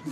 काय पे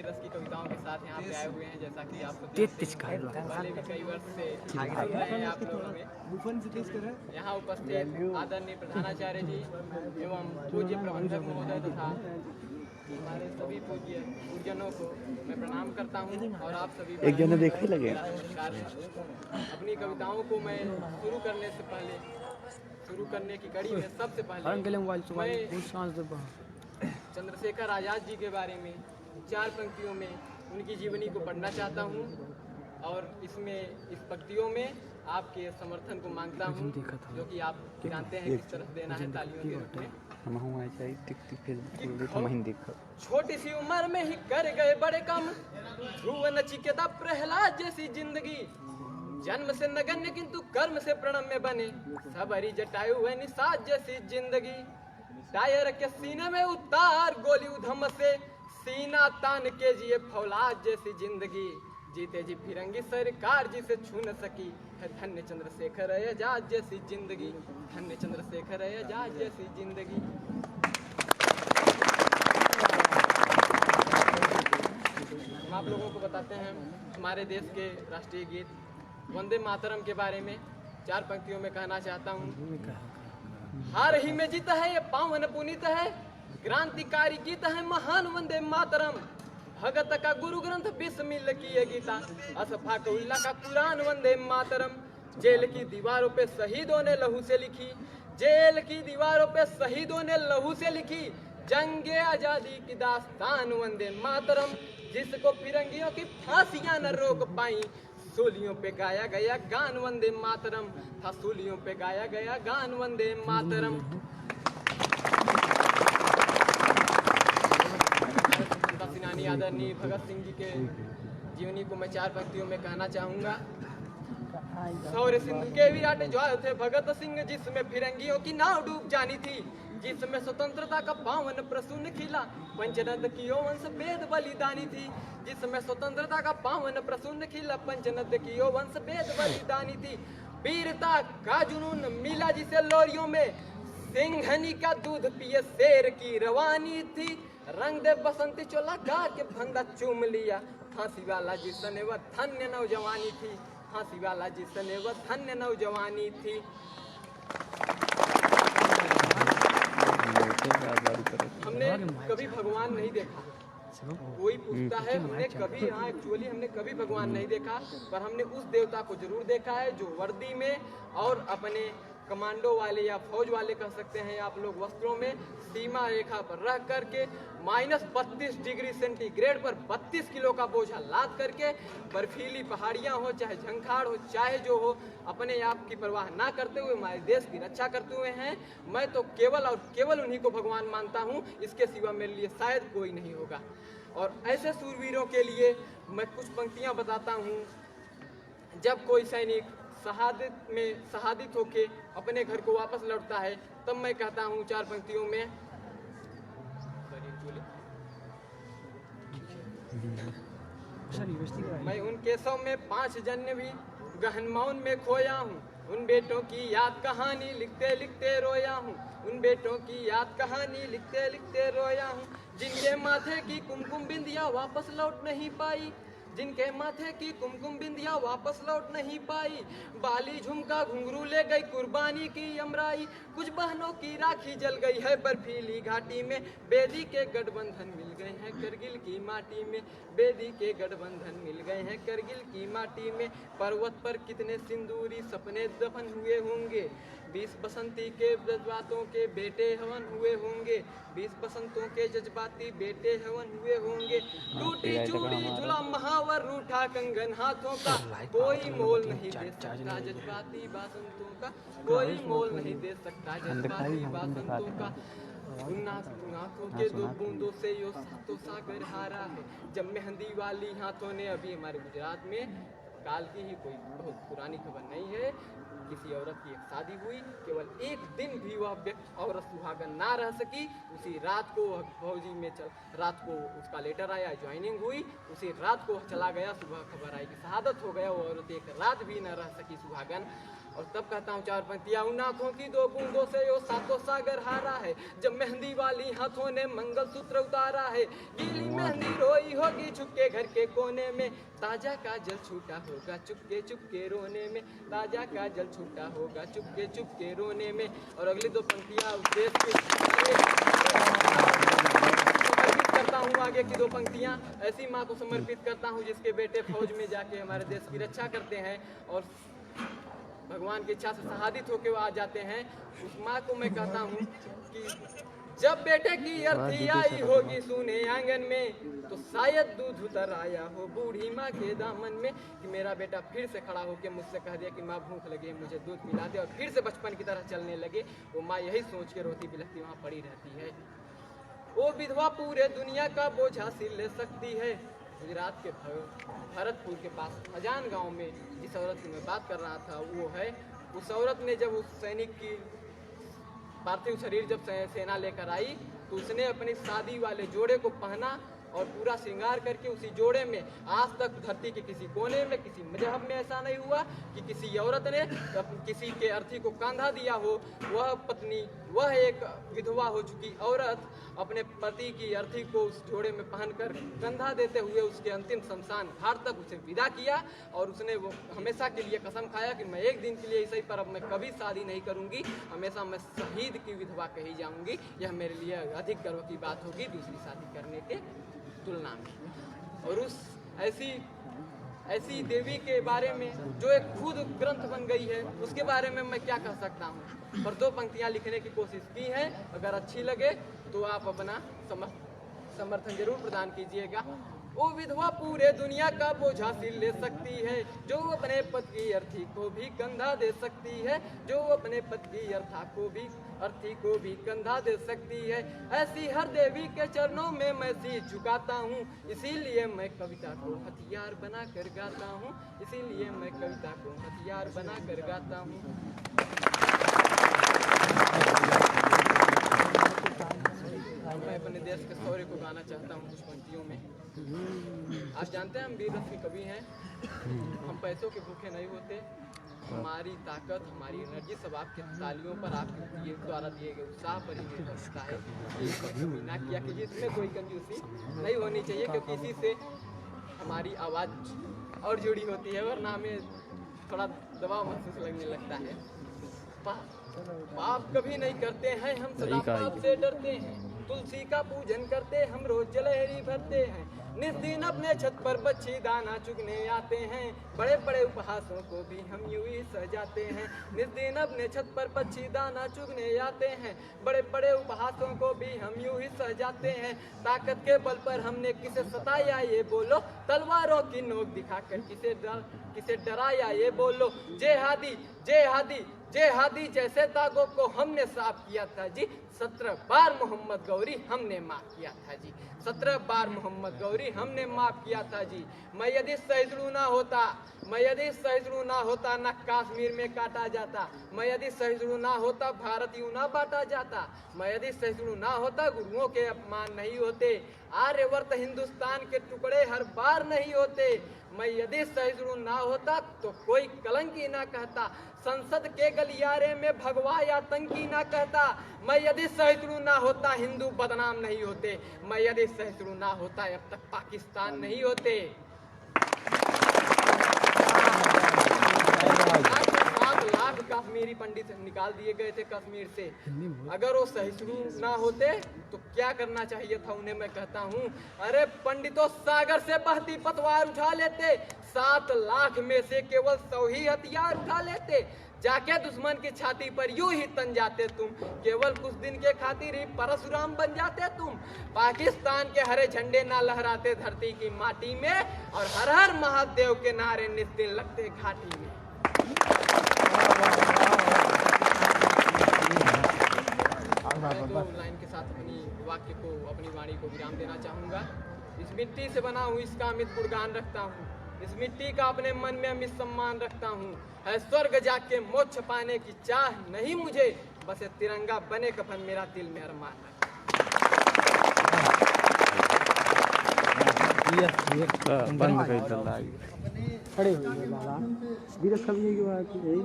रस की कविताओं के साथ यहाँ पे आए हुए हैं। जैसा कि आप पहले भी कई वर्ष से आप लोगों में यहाँ उपस्थित आदरणीय प्रधानाचार्य जी एवं पूज्य प्रबंधक महोदय तथा हमारे सभी पूज्य गुरुजनों को मैं प्रणाम करता हूँ। और आप सभी एक जने देखे लगे अपनी कविताओं को मैं शुरू करने से पहले शुरू करने की कड़ी में सबसे पहले मैं चंद्रशेखर आज़ाद जी के बारे में 4 पंक्तियों में उनकी जीवनी को पढ़ना चाहता हूँ और इसमें इस पंक्तियों में आपके समर्थन को मांगता हूँ, जो कि आप जानते हैं किस तरह देना है तालियों के रूप में। छोटी सी उम्र में ही कर गए बड़े काम, ध्रुव नचिकेता प्रहलाद जैसी जिंदगी, जन्म से नगण्य किंतु कर्म से प्रणम्य बने, सबरी जटायु है निषाद जैसी जिंदगी, टायर के सीने में उतार गोली उधम से, सीना तान के जिए फौलाद जैसी जिंदगी, जीते जी फिरंगी सरकार जिसे छू न सकी, है धन्य चंद्रशेखर आजाद जैसी जिंदगी, धन्य चंद्रशेखर आजाद जैसी जिंदगी। हम आप लोगों को बताते हैं हमारे देश के राष्ट्रीय गीत वंदे मातरम के बारे में 4 पंक्तियों में कहना चाहता हूँ। हार ही में जीत है ये पावन पुनीत है, क्रांतिकारी गीत है महान वंदे मातरम, भगत का गुरु ग्रंथ बिस्मिल की ये गीता, असफाक उल्लाह का कुरान वंदे मातरम, जेल की दीवारों पे शहीदों ने लहू से लिखी, जेल की दीवारों पे शहीदों ने लहू से लिखी, जंगे आजादी की दास्तान वंदे मातरम, जिसको फिरंगियों की फांसियां न रोक पाई, सूलियों पे गाया गया गान वंदे मातरम था, सूलियों पे गाया गया गान वंदे मातरम। सेनानी आदरणीय भगत सिंह जी के जीवनी को मैं 4 पंक्तियों में कहना चाहूंगा। शौर्य सिंधु के विराट ज्वार थे भगत सिंह, जिसमें फिरंगियों की नाव डूब जानी थी, जिसमें स्वतंत्रता का पावन प्रसून खिला, पंचनद की ओ वंश वेद बलिदानी थी, जिसमें स्वतंत्रता का पावन प्रसून खिला, पंचनद की ओ वंश वेद बलिदानी थी, वीरता का जुनून मिला जिसे लोरियों में, सिंघनी का दूध पिए शेर की रवानी थी, रंग दे बसंती चोला गा के फंदा चूम लिया, फांसी वाला जिसने वह धन्य नौजवानी थी, फांसी वाला जिसने वह धन्य नौजवानी थी। हमने कभी भगवान नहीं देखा, कोई पूछता है हमने कभी, हाँ एक्चुअली हमने कभी भगवान नहीं देखा, पर हमने उस देवता को जरूर देखा है जो वर्दी में और अपने कमांडो वाले या फौज वाले कह सकते हैं आप लोग वस्त्रों में सीमा रेखा पर रह करके -32 डिग्री सेंटीग्रेड पर 32 किलो का बोझा लाद करके बर्फीली पहाड़ियां हो चाहे झंखाड़ हो चाहे जो हो, अपने आप की परवाह ना करते हुए हमारे देश की रक्षा करते हुए हैं। मैं तो केवल और केवल उन्हीं को भगवान मानता हूँ, इसके सिवा मेरे लिए शायद कोई नहीं होगा। और ऐसे सूरवीरों के लिए मैं कुछ पंक्तियां बताता हूँ। जब कोई सैनिक शहादत होके अपने घर को वापस लौटता है, तब मैं कहता हूँ 4 पंक्तियों में, मैं उन केसों में 5 जन्म भी गहन मौन में खोया हूँ, उन बेटों की याद कहानी लिखते लिखते रोया हूँ, उन बेटों की याद कहानी लिखते लिखते रोया हूँ, जिनके माथे की कुमकुम बिंदिया वापस लौट नहीं पाई, जिनके माथे की कुमकुम बिंदिया वापस लौट नहीं पाई, बाली झुमका घुंघरू ले गई कुर्बानी की यमराई, कुछ बहनों की राखी जल गई है बर्फीली घाटी में, बेदी के गठबंधन मिल गए हैं करगिल की माटी में, बेदी के गठबंधन मिल गए हैं करगिल की माटी में, पर्वत पर कितने सिंदूरी सपने दफन हुए होंगे, 20 बसंती के जज्बातों के बेटे हवन हुए होंगे, 20 बसंतों के जज्बाती बेटे हवन हुए होंगे, टूटी चूड़ी जुला महावर रूठा कंगन हाथों का, कोई मोल नहीं दे सकता जज्बाती बसंतों का, कोई मोल नहीं दे सकता जज्बाती बसंतों का, उन आंखों के 2 बूंदों से यो तो सागर हारा है, जब मेहंदी वाली हाथों ने, अभी हमारे गुजरात में काल की ही कोई बहुत पुरानी खबर नहीं है, किसी औरत की एक शादी हुई, केवल एक दिन भी वह औरत सुहागन ना रह सकी। उसी रात को फौजी में रात को उसका लेटर आया, ज्वाइनिंग हुई, उसी रात को चला गया, सुबह खबर आई कि शहादत हो गया। वो औरत एक रात भी न रह सकी सुहागन। और तब कहता हूँ चार पंक्तियाँ, उन आँखों की दो बूंदों से यो सातों सागर हारा है, जब मेहंदी वाली हाथों ने मंगलसूत्र उतारा है, गीली मेहंदी रोई होगी छुपके घर के कोने में, ताजा काजल छूटा होगा चुपके चुपके रोने में, ताजा काजल छूटा होगा चुपके चुपके रोने में। और अगली दो पंक्तियाँ उस देश की समर्पित करता हूँ। आगे की दो पंक्तियाँ ऐसी माँ को समर्पित करता हूँ जिसके बेटे फौज में जाके हमारे देश की रक्षा करते हैं और भगवान की इच्छा से शहादित होके वो आ जाते हैं। उस माँ को मैं कहता हूँ कि जब बेटे की अर्थी आई होगी सुने आंगन में, तो शायद दूध उतर आया हो बूढ़ी माँ के दामन में, कि मेरा बेटा फिर से खड़ा होकर मुझसे कह दिया कि माँ भूख लगी है, मुझे दूध पिला दे, और फिर से बचपन की तरह चलने लगे। वो माँ यही सोच के रोती बिलखती वहाँ पड़ी रहती है। वो विधवा पूरे दुनिया का बोझा सिर ले सकती है। गुजरात के भरतपुर के पास अजान गांव में जिस औरत की मैं बात कर रहा था वो है, उस औरत ने जब उस सैनिक की पार्थिव शरीर जब सेना लेकर आई तो उसने अपनी शादी वाले जोड़े को पहना और पूरा श्रृंगार करके उसी जोड़े में आज तक धरती के किसी कोने में किसी मजहब में ऐसा नहीं हुआ कि किसी औरत ने किसी के अर्थी को कंधा दिया हो। वह पत्नी, वह एक विधवा हो चुकी औरत अपने पति की अर्थी को उस जोड़े में पहनकर कंधा देते हुए उसके अंतिम शमशान घाट तक उसे विदा किया। और उसने वो हमेशा के लिए कसम खाया कि मैं एक दिन के लिए इसी पर अब मैं कभी शादी नहीं करूंगी, हमेशा मैं शहीद की विधवा कही जाऊंगी। यह मेरे लिए अधिक गर्व की बात होगी दूसरी शादी करने के तुलना में। और उस ऐसी देवी के बारे में जो एक खुद ग्रंथ बन गई है उसके बारे में मैं क्या कह सकता हूँ। पर दो पंक्तियाँ लिखने की कोशिश की है, अगर अच्छी लगे तो आप अपना समर्थन जरूर प्रदान कीजिएगा। वो विधवा पूरे दुनिया का बोझा सिर ले सकती है, जो अपने पति की अर्थी को भी कंधा दे सकती है, जो अपने पति की अर्थी को भी कंधा दे सकती है। ऐसी हर देवी के चरणों में मैं शीश झुकाता हूँ, इसीलिए मैं कविता को हथियार बना कर गाता हूँ, इसीलिए मैं कविता को हथियार बना कर गाता हूँ। मैं अपने देश के शौर्य को गाना चाहता हूँ कुछ पंक्तियों में। आप जानते हैं हम वीर रस के कवि हैं, हम पैसों के भूखे नहीं होते, हमारी ताकत हमारी एनर्जी सब आपके तालियों पर आपके द्वारा दिए गए उत्साह पर ही निर्भर करता है। ये ना किया कि इसमें कोई कंजूसी नहीं होनी चाहिए, क्योंकि इसी से हमारी आवाज़ और जुड़ी होती है, वरना हमें थोड़ा दबाव महसूस लगने लगता है। पाप कभी नहीं करते हैं हम, सदा पाप से डरते हैं, तुलसी का पूजन करते हम रोज जलहरी भरते हैं, निस दिन अपने छत पर बच्ची दाना चुगने आते हैं, बड़े बड़े उपहासों को भी हम यूं ही सजाते हैं, निस दिन अपने छत पर बच्ची दाना चुगने आते हैं, बड़े बड़े उपहासों को भी हम यूं ही सजाते हैं। ताकत के बल पर हमने किसे सताया ये बोलो, तलवारों की नोक दिखाकर किसे डराया ये बोलो, जय हादी जय हादी जय हादी जैसे दागों को हमने साफ किया था जी, 17 बार मोहम्मद गौरी हमने माफ किया था जी, 17 बार मोहम्मद गौरी हमने माफ किया था जी। मैं यदि सहिष्णु ना होता ना कश्मीर में काटा जाता, मैं यदि सहिष्णु ना होता भारत यूं ना बांटा जाता, मैं यदि सहिष्णु ना होता गुरुओं के अपमान नहीं होते, आर्यवर्त हिंदुस्तान के टुकड़े हर बार नहीं होते, मैं यदि सहिष्णु ना होता तो कोई कलंकी ना कहता, संसद के गलियारे में भगवा या आतंकी ना कहता, मैं यदि सहिष्णु ना होता हिंदू बदनाम नहीं होते, मैं यदि सहिष्णु ना होता अब तक पाकिस्तान नहीं होते। 7 लाख कश्मीरी पंडित निकाल दिए गए थे कश्मीर से, अगर वो सहिष्णु ना होते तो क्या करना चाहिए था उन्हें मैं कहता हूँ, अरे पंडितों सागर से बहती पतवार उठा लेते, 7 लाख में से केवल 100 ही हथियार उठा लेते, जाके दुश्मन की छाती पर यूं ही तन जाते तुम, केवल कुछ दिन के खातिर ही परशुराम बन जाते तुम, पाकिस्तान के हरे झंडे ना लहराते धरती की माटी में, और हर हर महादेव के नारे निस्दिन लगते घाटी में। मैं 2 लाइन के साथ अपनी वाक्य को अपनी वाणी को विराम देना चाहूँगा। इस मिट्टी से बना हूँ इसका अमित गुणगान रखता हूँ, इस मिट्टी का अपने मन में अमित सम्मान रखता हूँ। है स्वर्ग जाके मोक्ष पाने की चाह नहीं मुझे, बस ये तिरंगा बने कफन मेरा दिल में अरमान है। बंद कर खड़े हो गए बाबा। धीरज कभी की बात है।